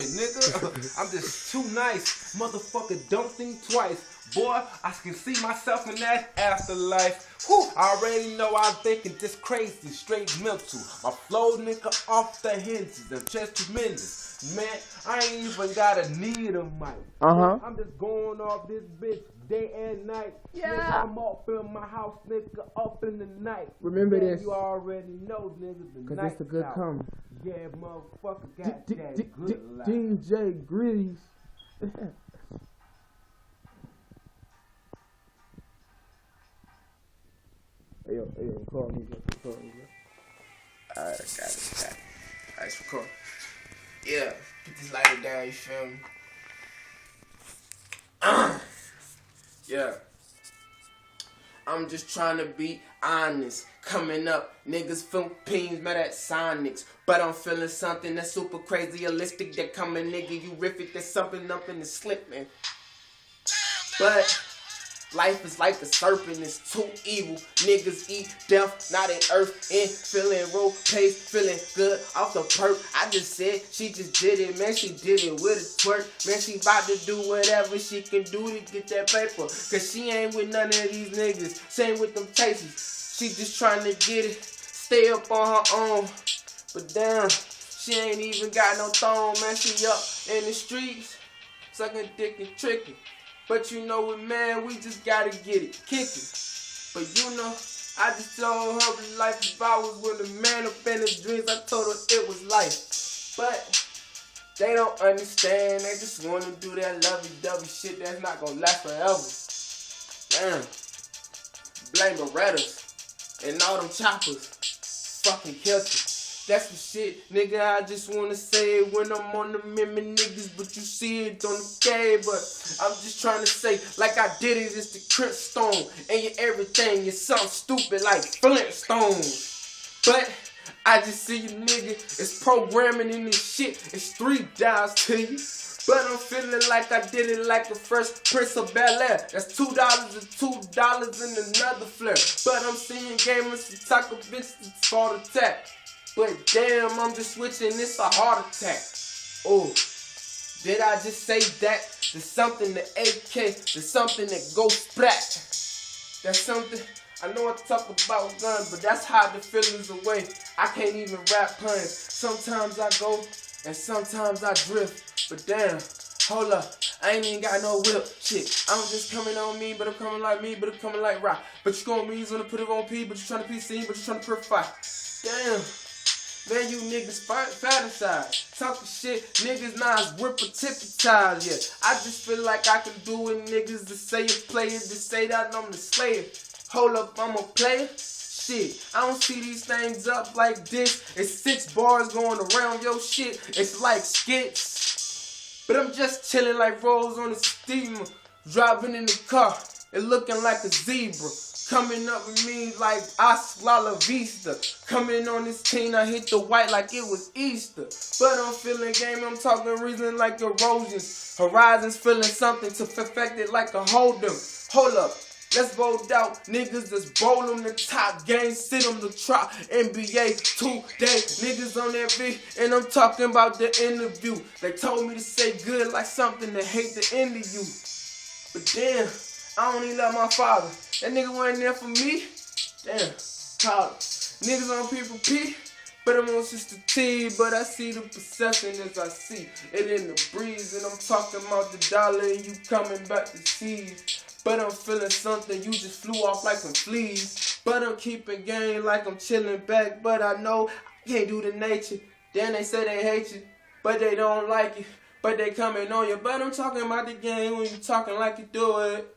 nigga. I'm just too nice. Motherfucker, don't think twice. Boy, I can see myself in that afterlife. Whew, I already know I'm thinking this crazy, straight mental. My flow, nigga, off the hinges. I'm just tremendous. Man, I ain't even gotta need a mic. I'm just going off this bitch day and night. Yeah. Nigga, I'm up in my house, nigga, up in the night. Remember Yeah, this. You already know, nigga, the Cause night it's a good out. come. Yeah, motherfucker, got that good life. DJ Grease. Hey, call me, bro. Alright, got it. Alright, it's recording. Yeah, get this lighter down, you feel me? Yeah. I'm just trying to be honest. Coming up, niggas Philippines met at Sonics. But I'm feeling something that's super crazy, realistic. That coming nigga, you riffing, there's something up in the slipping. But life is like a serpent, it's too evil. Niggas eat death, not in earth. And feeling roll pace, feeling good off the perk. I just said she just did it, man. She did it with a twerk. Man, she about to do whatever she can do to get that paper. Cause she ain't with none of these niggas. She ain't with them chasers. She just trying to get it, stay up on her own. But damn, she ain't even got no throne, man. She up in the streets, sucking dick and tricking. But you know what, man, we just gotta get it kicking. But you know, I just told her life if I was with a man up in his dreams, I told her it was life. But they don't understand, they just wanna do that lovey-dovey shit that's not gonna last forever. Damn. Blame Berettas and all them choppers. Fucking killed you. That's the shit, nigga, I just wanna say it when I'm on the mimic niggas, but you see it on the K, but I'm just trying to say, like I did it, it's the Crip Stone, and you're everything, you're something stupid like Flintstones. But I just see you, nigga, it's programming in this shit, it's 3 dials to you. But I'm feeling like I did it like the first Prince of Bel-Air. That's $2 and $2 in another flare. But I'm seeing gamers to talk a bitch that's for the tech. But damn, I'm just switching, it's a heart attack. Oh, did I just say that? There's something to AK, there's something that goes splat. That's something, I know I talk about guns, but that's how the feelings away. I can't even rap puns. Sometimes I go, and sometimes I drift. But damn, hold up, I ain't even got no whip. Shit, I'm just coming on me, but I'm coming like me, but I'm coming like rock. But you gon' be gonna put it on P, but you trying to PC, but you trying to purify. Damn. Man, you niggas fantasize. Talking shit, niggas not rip a tippetize, yeah. I just feel like I can do it, niggas to say it, play it, to say that I'm the slayer. Hold up, I'm a player. Shit, I don't see these things up like this. It's 6 bars going around your shit. It's like skits. But I'm just chilling like Rose on the steamer. Driving in the car, it looking like a zebra. Coming up with me like Hasta La Vista. Coming on this team, I hit the white like it was Easter. But I'm feeling game, I'm talking reason like erosions. Horizons feeling something to perfect it like a hold'em. Hold up, let's vote out niggas that's bowl on the top game, sit on the trot. NBA 2-day niggas on that beat, and I'm talking about the interview. They told me to say good like something to hate the end of you. But damn, I don't even love my father. That nigga wasn't there for me. Damn, proud. Niggas on People P, but I'm on Sister T. But I see the perception as I see it in the breeze. And I'm talking about the dollar and you coming back to seize. But I'm feeling something, you just flew off like some fleas. But I'm keeping game like I'm chilling back. But I know I can't do the nature. Then they say they hate you, but they don't like you. But they coming on you. But I'm talking about the game when you talking like you do it.